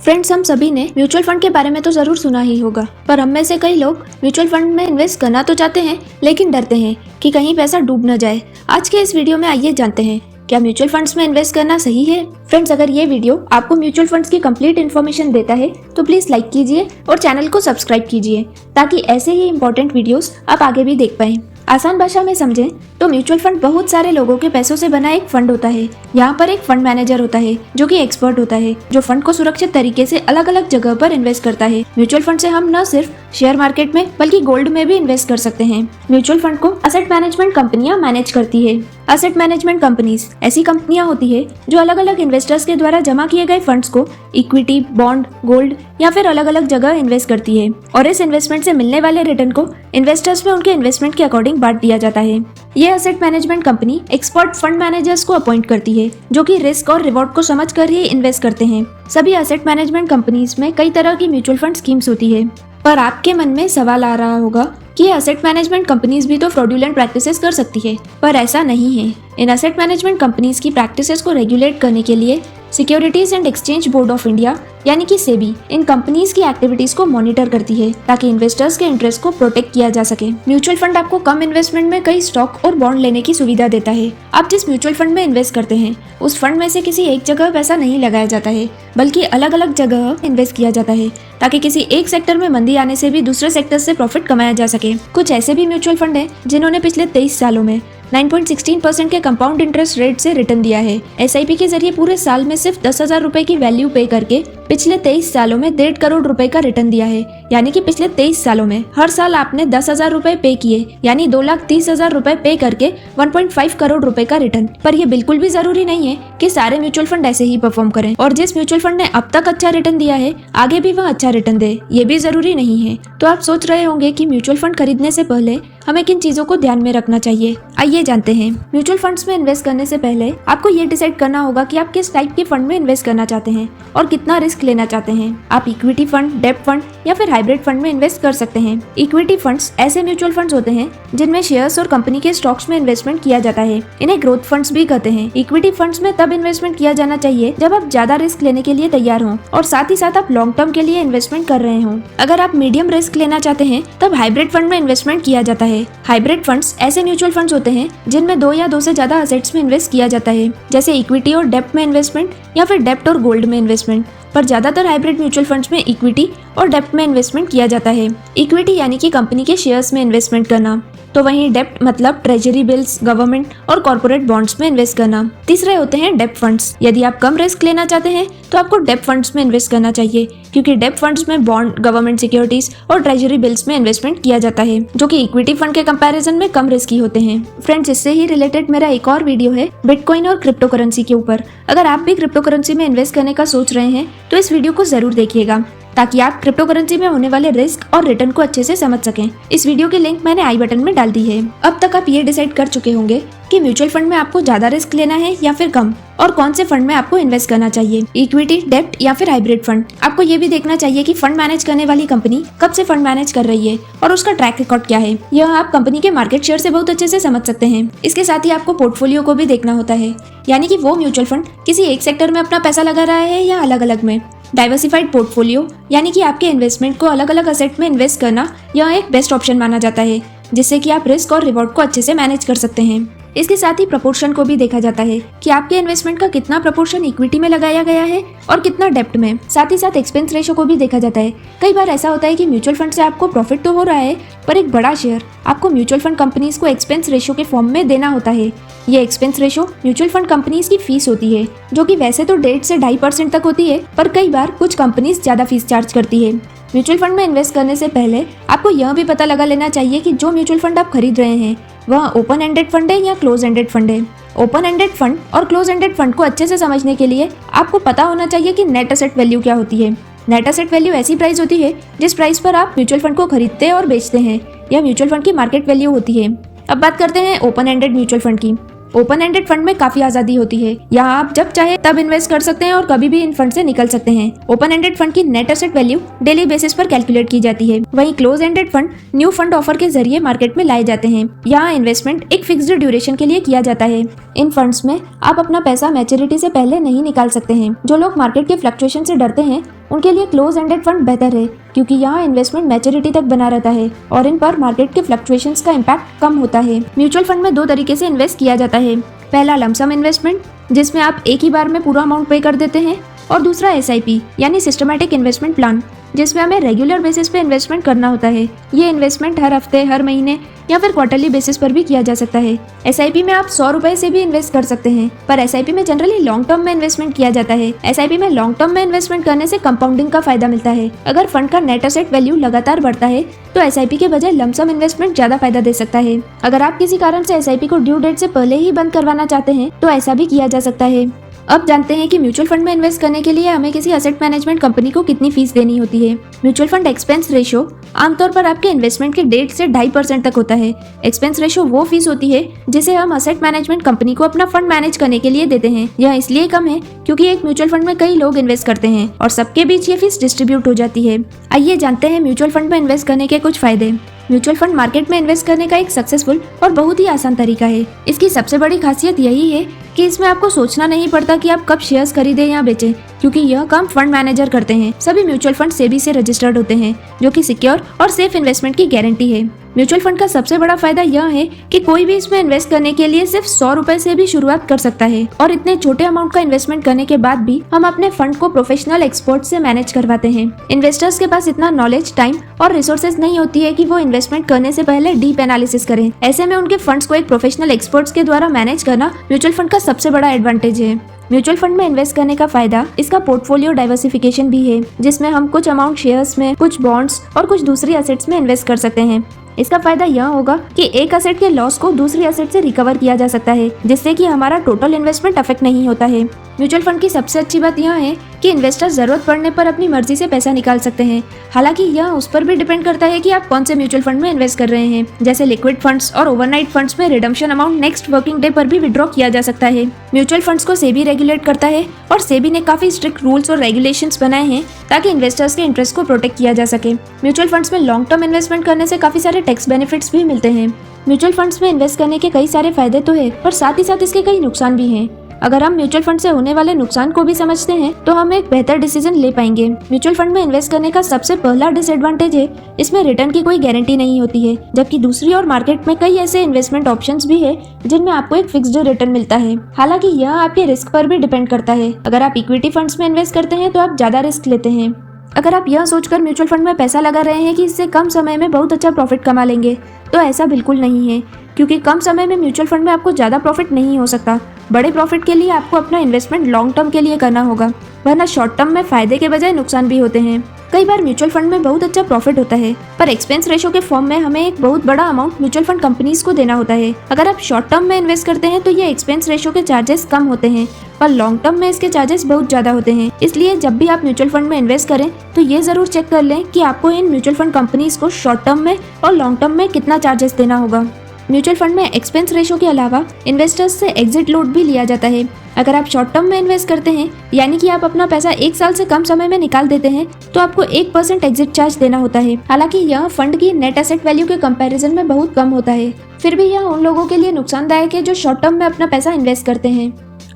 Friends, हम सभी ने म्यूचुअल फंड के बारे में तो जरूर सुना ही होगा, पर हम में से कई लोग म्यूचुअल फंड में इन्वेस्ट करना तो चाहते हैं, लेकिन डरते हैं कि कहीं पैसा डूब न जाए। आज के इस वीडियो में आइए जानते हैं क्या म्यूचुअल फंड्स में इन्वेस्ट करना सही है। फ्रेंड्स, अगर ये वीडियो आपको म्यूचुअल फंड्स की कंप्लीट इन्फॉर्मेशन देता है तो प्लीज लाइक कीजिए और चैनल को सब्सक्राइब कीजिए ताकि ऐसे ही इंपॉर्टेंट वीडियोस आप आगे भी देख पाएं। आसान भाषा में समझें तो म्यूचुअल फंड बहुत सारे लोगों के पैसों से बना एक फंड होता है। यहाँ पर एक फंड मैनेजर होता है जो कि एक्सपर्ट होता है, जो फंड को सुरक्षित तरीके से अलग अलग जगह पर इन्वेस्ट करता है। म्यूचुअल फंड से हम न सिर्फ शेयर मार्केट में बल्कि गोल्ड में भी इन्वेस्ट कर सकते हैं। म्यूचुअल फंड को असेट मैनेजमेंट कंपनियां मैनेज करती है। असेट मैनेजमेंट कंपनीज ऐसी कंपनियां होती है जो अलग अलग इन्वेस्टर्स के द्वारा जमा किए गए फंड्स को इक्विटी, बॉन्ड, गोल्ड या फिर अलग अलग जगह इन्वेस्ट करती है और इस इन्वेस्टमेंट से मिलने वाले रिटर्न को इन्वेस्टर्स में उनके इन्वेस्टमेंट के अकॉर्डिंग बांट दिया जाता है। ये asset management company expert fund managers को अपॉइंट करती है जो कि रिस्क और रिवॉर्ड को समझकर ही इन्वेस्ट करते हैं। सभी असेट मैनेजमेंट कंपनीज में कई तरह की म्यूचुअल फंड स्कीम्स होती है, पर आपके मन में सवाल आ रहा होगा कि असेट मैनेजमेंट कंपनीज भी तो फ्रॉडुलेंट प्रैक्टिसेस कर सकती है, पर ऐसा नहीं है। इन असेट मैनेजमेंट कंपनीज की प्रैक्टिसेस को रेगुलेट करने के लिए securities and exchange board of India यानी कि सेबी इन कंपनीज की एक्टिविटीज को मॉनिटर करती है ताकि इन्वेस्टर्स के इंटरेस्ट को प्रोटेक्ट किया जा सके। म्यूचुअल फंड आपको कम इन्वेस्टमेंट में कई स्टॉक और बॉन्ड लेने की सुविधा देता है। आप जिस म्यूचुअल फंड में इन्वेस्ट करते हैं उस फंड में से किसी एक जगह पैसा नहीं लगाया जाता है, बल्कि अलग अलग जगह इन्वेस्ट किया जाता है ताकि किसी एक सेक्टर में मंदी आने से भी दूसरे सेक्टर से प्रॉफिट कमाया जा सके। कुछ ऐसे भी म्यूचुअल फंड हैं जिन्होंने पिछले 23 सालों में 9.16% के कंपाउंड इंटरेस्ट रेट से रिटर्न दिया है। SIP के जरिए पूरे साल में सिर्फ 10,000 रुपए की वैल्यू पे करके पिछले 23 सालों में 1.5 करोड़ रुपए का रिटर्न दिया है। यानी कि पिछले 23 सालों में हर साल आपने 10,000 रुपए पे किए, यानी 2,30,000 रुपए पे करके 1.5 करोड़ रुपए का रिटर्न। पर यह बिल्कुल भी जरूरी नहीं है कि सारे म्यूचुअल फंड ऐसे ही परफॉर्म करें और जिस म्यूचुअल फंड ने अब तक अच्छा रिटर्न दिया है आगे भी वह अच्छा रिटर्न दे, ये भी जरूरी नहीं है। तो आप सोच रहे होंगे कि म्यूचुअल फंड खरीदने से पहले हमें किन चीजों को ध्यान में रखना चाहिए। आइए जानते हैं। म्यूचुअल फंड्स में इन्वेस्ट करने से पहले आपको ये डिसाइड करना होगा कि आप किस टाइप के फंड में इन्वेस्ट करना चाहते हैं और कितना रिस्क लेना चाहते हैं। आप इक्विटी फंड, डेब्ट फंड या फिर हाइब्रिड फंड में इन्वेस्ट कर सकते हैं। इक्विटी फंड्स ऐसे म्यूचुअल फंड्स होते हैं जिनमें शेयर्स और कंपनी के स्टॉक्स में इन्वेस्टमेंट किया जाता है। इन्हें ग्रोथ फंड्स भी कहते हैं। इक्विटी फंड्स में तब इन्वेस्टमेंट किया जाना चाहिए जब आप ज्यादा रिस्क लेने के लिए तैयार हों और साथ ही साथ आप लॉन्ग टर्म के लिए इन्वेस्टमेंट कर रहे हों। अगर आप मीडियम रिस्क लेना चाहते हैं तब हाइब्रिड फंड में इन्वेस्टमेंट किया जाता है। हाइब्रिड फंड्स ऐसे म्यूचुअल फंड्स होते हैं जिनमें 2 या 2 से ज्यादा असेट्स में इन्वेस्ट किया जाता है, जैसे इक्विटी और डेब्ट में इन्वेस्टमेंट या फिर डेब्ट और गोल्ड में इन्वेस्टमेंट। पर ज्यादातर हाइब्रिड म्यूचुअल फंड्स में इक्विटी और डेब्ट में इन्वेस्टमेंट किया जाता है। इक्विटी यानी कि कंपनी के शेयर्स में इन्वेस्टमेंट करना, तो वहीं डेब्ट मतलब ट्रेजरी बिल्स, गवर्नमेंट और कॉर्पोरेट बॉन्ड्स में इन्वेस्ट करना। तीसरे होते हैं डेब्ट फंड्स। यदि आप कम रिस्क लेना चाहते हैं तो आपको डेब्ट फंड्स में इन्वेस्ट करना चाहिए, क्योंकि डेब्ट फंड्स में बॉन्ड, गवर्नमेंट सिक्योरिटीज और ट्रेजरी बिल्स में इन्वेस्टमेंट किया जाता है, जो कि इक्विटी फंड के कंपैरिजन में कम रिस्की होते हैं। फ्रेंड्स, इससे ही रिलेटेड मेरा एक और वीडियो है बिटकॉइन और क्रिप्टो करेंसी के ऊपर। अगर आप भी क्रिप्टो करेंसी में इन्वेस्ट करने का सोच रहे हैं तो इस वीडियो को जरूर देखिएगा ताकि आप क्रिप्टो करेंसी में होने वाले रिस्क और रिटर्न को अच्छे से समझ सकें। इस वीडियो की लिंक मैंने आई बटन में डाल दी है। अब तक आप ये डिसाइड कर चुके होंगे कि म्यूचुअल फंड में आपको ज्यादा रिस्क लेना है या फिर कम, और कौन से फंड में आपको इन्वेस्ट करना चाहिए, इक्विटी, डेब्ट या फिर हाइब्रिड फंड। आपको ये भी देखना चाहिए कि फंड मैनेज करने वाली कंपनी कब से फंड मैनेज कर रही है और उसका ट्रैक रिकॉर्ड क्या है। यह आप कंपनी के मार्केट शेयर से बहुत अच्छे से समझ सकते हैं। इसके साथ ही आपको पोर्टफोलियो को भी देखना होता है, यानी कि वो म्यूचुअल फंड किसी एक सेक्टर में अपना पैसा लगा रहा है या अलग अलग में। डाइवर्सिफाइड पोर्टफोलियो यानी कि आपके इन्वेस्टमेंट को अलग अलग असेट में इन्वेस्ट करना यह एक बेस्ट ऑप्शन माना जाता है, जिससे कि आप रिस्क और रिवॉर्ड को अच्छे से मैनेज कर सकते हैं। इसके साथ ही प्रपोर्शन को भी देखा जाता है कि आपके इन्वेस्टमेंट का कितना प्रपोर्शन इक्विटी में लगाया गया है और कितना डेब्ट में। साथ ही साथ एक्सपेंस रेशो को भी देखा जाता है। कई बार ऐसा होता है कि म्यूचुअल फंड से आपको प्रॉफिट तो हो रहा है, पर एक बड़ा शेयर आपको म्यूचुअल फंड कंपनीज को एक्सपेंस रेशो के फॉर्म में देना होता है। ये expense ratio mutual fund companies की फीस होती है, जो कि वैसे तो 1.5 से 2.5% तक होती है, पर कई बार कुछ कंपनीज ज्यादा फीस चार्ज करती है। म्यूचुअल फंड में इन्वेस्ट करने से पहले आपको यह भी पता लगा लेना चाहिए कि जो म्यूचुअल फंड आप खरीद रहे हैं वह ओपन एंडेड फंड है या क्लोज एंडेड फंड है। ओपन एंडेड फंड और क्लोज एंडेड फंड को अच्छे से समझने के लिए आपको पता होना चाहिए कि नेट एसेट वैल्यू क्या होती है। नेट एसेट वैल्यू ऐसी प्राइस होती है जिस प्राइस पर आप म्यूचुअल फंड को खरीदते और बेचते हैं। यह म्यूचुअल फंड की मार्केट वैल्यू होती है। अब बात करते हैं ओपन एंडेड म्यूचुअल फंड की। ओपन एंडेड फंड में काफी आजादी होती है। यहाँ आप जब चाहे तब इन्वेस्ट कर सकते हैं और कभी भी इन फंड से निकल सकते हैं। ओपन एंडेड फंड की net asset value daily basis पर कैलकुलेट की जाती है। वहीं close ended fund new fund offer के जरिए मार्केट में लाए जाते हैं। यहाँ इन्वेस्टमेंट एक फिक्स्ड ड्यूरेशन के लिए किया जाता है। इन फंड्स में आप अपना पैसा मैच्योरिटी से पहले नहीं निकाल सकते हैं। जो लोग मार्केट के फ्लक्चुएशन से डरते हैं उनके लिए क्लोज एंडेड फंड बेहतर है, क्योंकि यहाँ इन्वेस्टमेंट मैच्योरिटी तक बना रहता है और इन पर मार्केट के फ्लक्चुएशंस का इम्पैक्ट कम होता है। म्यूचुअल फंड में 2 तरीके से इन्वेस्ट किया जाता है। पहला लमसम इन्वेस्टमेंट, जिसमें आप एक ही बार में पूरा अमाउंट पे कर देते हैं, और दूसरा SIP यानी सिस्टमैटिक इन्वेस्टमेंट प्लान, जिसमें हमें रेगुलर बेसिस पे इन्वेस्टमेंट करना होता है। ये इन्वेस्टमेंट हर हफ्ते, हर महीने या फिर क्वार्टरली बेसिस पर भी किया जा सकता है। SIP में आप 100 रुपए से भी इन्वेस्ट कर सकते हैं, पर SIP में जनरली लॉन्ग टर्म में इन्वेस्टमेंट किया जाता है। SIP में लॉन्ग टर्म में इन्वेस्टमेंट करने से कंपाउंडिंग का फायदा मिलता है। अगर फंड का नेट एसेट वैल्यू लगातार बढ़ता है तो SIP के बजाय लमसम इन्वेस्टमेंट ज्यादा फायदा दे सकता है। अगर आप किसी कारण से SIP को ड्यू डेट से पहले ही बंद करवाना चाहते हैं तो ऐसा भी किया जा सकता है। अब जानते हैं कि म्यूचुअल फंड में इन्वेस्ट करने के लिए हमें किसी एसेट मैनेजमेंट कंपनी को कितनी फीस देनी होती है। म्यूचुअल फंड एक्सपेंस रेशियो आमतौर पर आपके इन्वेस्टमेंट के डेट से 2.5% तक होता है। एक्सपेंस रेशियो वो फीस होती है जिसे हम एसेट मैनेजमेंट कंपनी को अपना फंड मैनेज करने के लिए देते हैं। यह इसलिए कम है क्योंकि एक म्यूचुअल फंड में कई लोग इन्वेस्ट करते हैं और सबके बीच ये फीस डिस्ट्रीब्यूट हो जाती है। आइए जानते हैं म्यूचुअल फंड में इन्वेस्ट करने के कुछ फायदे। म्यूचुअल फंड मार्केट में इन्वेस्ट करने का एक सक्सेसफुल और बहुत ही आसान तरीका है। इसकी सबसे बड़ी खासियत यही है कि इसमें आपको सोचना नहीं पड़ता कि आप कब शेयर्स खरीदें या बेचें, क्योंकि यह काम फंड मैनेजर करते हैं। सभी म्यूचुअल फंड सेबी से रजिस्टर्ड होते हैं, जो कि सिक्योर और सेफ इन्वेस्टमेंट की गारंटी है। म्यूचुअल फंड का सबसे बड़ा फायदा यह है कि कोई भी इसमें इन्वेस्ट करने के लिए सिर्फ 100 रुपए से भी शुरुआत कर सकता है, और इतने छोटे अमाउंट का इन्वेस्टमेंट करने के बाद भी हम अपने फंड को प्रोफेशनल एक्सपर्ट से मैनेज करवाते हैं। इन्वेस्टर्स के पास इतना नॉलेज, टाइम और रिसोर्सेज नहीं होती है कि वो इन्वेस्टमेंट करने से पहले डीप एनालिसिस करें। ऐसे में उनके फंड्स को एक प्रोफेशनल एक्सपर्ट्स के द्वारा मैनेज करना म्यूचुअल फंड का सबसे बड़ा एडवांटेज है। म्यूचुअल फंड में इन्वेस्ट करने का फायदा इसका पोर्टफोलियो डाइवर्सिफिकेशन भी है, जिसमें हम कुछ अमाउंट शेयर्स में, कुछ बॉन्ड्स और कुछ दूसरी एसेट्स में इन्वेस्ट कर सकते हैं। इसका फायदा यह होगा कि एक एसेट के लॉस को दूसरी एसेट से रिकवर किया जा सकता है, जिससे कि हमारा टोटल इन्वेस्टमेंट अफेक्ट नहीं होता है। म्यूचुअल फंड की सबसे अच्छी बात यह है कि इन्वेस्टर जरूरत पड़ने पर अपनी मर्जी से पैसा निकाल सकते हैं। हालांकि यह उस पर भी डिपेंड करता है कि आप कौन से म्यूचुअल फंड में इन्वेस्ट कर रहे हैं। जैसे लिक्विड फंड्स और ओवरनाइट फंड्स में redemption amount next working day पर भी विड्रॉ किया जा सकता है। म्यूचुअल फंड्स को सेबी रेगुलेट करता है और सेबी ने काफी स्ट्रिक्ट रूल्स और रेगुलेशंस बनाए हैं ताकि इन्वेस्टर्स के इंटरेस्ट को प्रोटेक्ट किया जा सके। म्यूचुअल फंड्स में लॉन्ग टर्म इन्वेस्टमेंट करने से काफी सारे टैक्स बेनिफिट्स भी मिलते हैं। म्यूचुअल फंड्स में इन्वेस्ट करने के कई सारे फायदे तो है, पर साथ ही साथ इसके कई नुकसान भी हैं। अगर हम म्यूचुअल फंड से होने वाले नुकसान को भी समझते हैं तो हम एक बेहतर डिसीजन ले पाएंगे। म्यूचुअल फंड में इन्वेस्ट करने का सबसे पहला डिसएडवांटेज है इसमें रिटर्न की कोई गारंटी नहीं होती है, जबकि दूसरी ओर मार्केट में कई ऐसे इन्वेस्टमेंट ऑप्शंस भी है जिनमें आपको एक फिक्स्ड रिटर्न मिलता है। हालांकि यह आपके रिस्क पर भी डिपेंड करता है। अगर आप इक्विटी फंड्स में इन्वेस्ट करते हैं तो आप ज्यादा रिस्क लेते हैं। अगर आप यह सोचकर म्यूचुअल फंड में पैसा लगा रहे हैं कि इससे कम समय में बहुत अच्छा प्रॉफिट कमा लेंगे, तो ऐसा बिल्कुल नहीं है, क्योंकि कम समय में म्यूचुअल फंड में आपको ज्यादा प्रॉफिट नहीं हो सकता। बड़े प्रॉफिट के लिए आपको अपना इन्वेस्टमेंट लॉन्ग टर्म के लिए करना होगा, वरना शॉर्ट टर्म में फायदे के बजाय नुकसान भी होते हैं। कई बार म्यूचुअल फंड में बहुत अच्छा प्रॉफिट होता है, पर एक्सपेंस रेशो के फॉर्म में हमें एक बहुत बड़ा अमाउंट म्यूचुअल फंड कंपनीज को देना होता है। अगर आप शॉर्ट टर्म में इन्वेस्ट करते हैं तो ये एक्सपेंस रेशो के चार्जेस कम होते हैं, पर लॉन्ग टर्म में इसके चार्जेस बहुत ज्यादा होते हैं। इसलिए जब भी आप म्यूचुअल फंड में इन्वेस्ट करें तो ये जरूर चेक कर लें कि आपको इन म्यूचुअल फंड कंपनीज को शॉर्ट टर्म में और लॉन्ग टर्म में कितना चार्जेस देना होगा। म्यूचुअल फंड में एक्सपेंस रेशो के अलावा इन्वेस्टर्स से एग्जिट लोड भी लिया जाता है। अगर आप शॉर्ट टर्म में इन्वेस्ट करते हैं, यानी कि आप अपना पैसा 1 साल से कम समय में निकाल देते हैं, तो आपको 1% एग्जिट चार्ज देना होता है। हालांकि यह फंड की नेट एसेट वैल्यू के कंपैरिजन में बहुत कम होता है, फिर भी यह उन लोगों के लिए नुकसानदायक है जो शॉर्ट टर्म में अपना पैसा इन्वेस्ट करते हैं।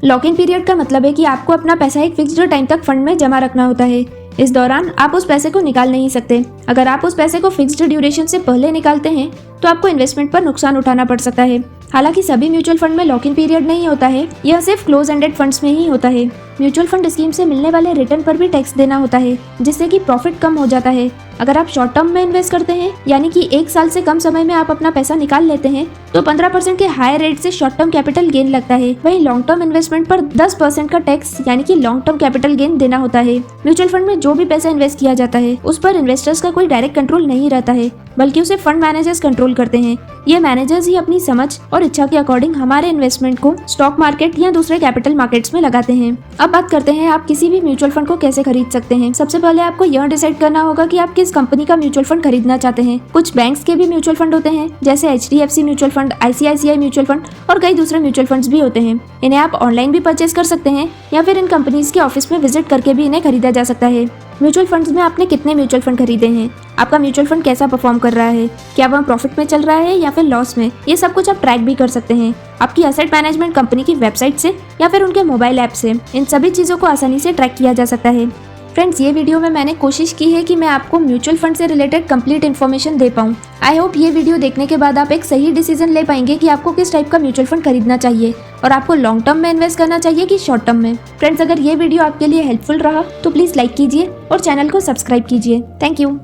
लॉक इन पीरियड का मतलब है कि आपको अपना पैसा एक फिक्स्ड टाइम तक फंड में जमा रखना होता है। इस दौरान आप उस पैसे को निकाल नहीं सकते। अगर आप उस पैसे को फिक्स्ड ड्यूरेशन से पहले निकालते हैं तो आपको इन्वेस्टमेंट पर नुकसान उठाना पड़ सकता है। हालांकि सभी म्यूचुअल फंड में लॉक इन पीरियड नहीं होता है, यह सिर्फ क्लोज एंडेड फंड्स में ही होता है। म्यूचुअल फंड स्कीम से मिलने वाले रिटर्न पर भी टैक्स देना होता है, जिससे कि प्रॉफिट कम हो जाता है। अगर आप शॉर्ट टर्म में इन्वेस्ट करते हैं, यानी कि 1 साल से कम समय में आप अपना पैसा निकाल लेते हैं, तो 15% के हायर रेट से शॉर्ट टर्म कैपिटल गेन लगता है। वहीं लॉन्ग टर्म इन्वेस्टमेंट पर 10% का टैक्स यानी कि लॉन्ग टर्म कैपिटल गेन देना होता है। म्यूचुअल फंड में जो भी पैसा इन्वेस्ट किया जाता है उस पर इन्वेस्टर्स का कोई डायरेक्ट कंट्रोल नहीं रहता है, बल्कि उसे फंड मैनेजर्स कंट्रोल करते हैं। ये मैनेजर्स ही अपनी समझ और इच्छा के अकॉर्डिंग हमारे इन्वेस्टमेंट को स्टॉक मार्केट या दूसरे कैपिटल मार्केट्स में लगाते हैं। अब बात करते हैं आप किसी भी म्यूचुअल फंड को कैसे खरीद सकते हैं। सबसे पहले आपको यह डिसाइड करना होगा कि आप किस कंपनी का म्यूचुअल फंड खरीदना चाहते हैं। कुछ बैंक्स के भी म्यूचुअल फंड होते हैं, जैसे HDFC mutual fund, ICICI mutual fund और कई दूसरे म्यूचुअल फंड्स भी होते हैं। इन्हें आप ऑनलाइन भी परचेज कर सकते हैं या फिर इन कंपनीज के ऑफिस में विजिट करके भी इन्हें खरीदा जा सकता है। म्यूचुअल फंड्स में आपने कितने म्यूचुअल फंड खरीदे हैं, आपका म्यूचुअल फंड कैसा परफॉर्म कर रहा है, क्या वह प्रॉफिट में चल रहा है या फिर लॉस में, ये सब कुछ आप ट्रैक भी कर सकते हैं आपकी एसेट मैनेजमेंट कंपनी की वेबसाइट से या फिर उनके मोबाइल ऐप से। इन सभी चीजों को आसानी से ट्रैक किया जा सकता है। फ्रेंड्स, ये वीडियो में मैंने कोशिश की है कि मैं आपको म्यूचुअल फंड से रिलेटेड कंप्लीट इन्फॉर्मेशन दे पाऊँ। आई होप ये वीडियो देखने के बाद आप एक सही डिसीजन ले पाएंगे कि आपको किस टाइप का म्यूचुअल फंड खरीदना चाहिए और आपको लॉन्ग टर्म में इन्वेस्ट करना चाहिए कि शॉर्ट टर्म में। फ्रेंड्स, अगर ये वीडियो आपके लिए हेल्पफुल रहा तो प्लीज़ लाइक कीजिए और चैनल को सब्सक्राइब कीजिए। Thank you.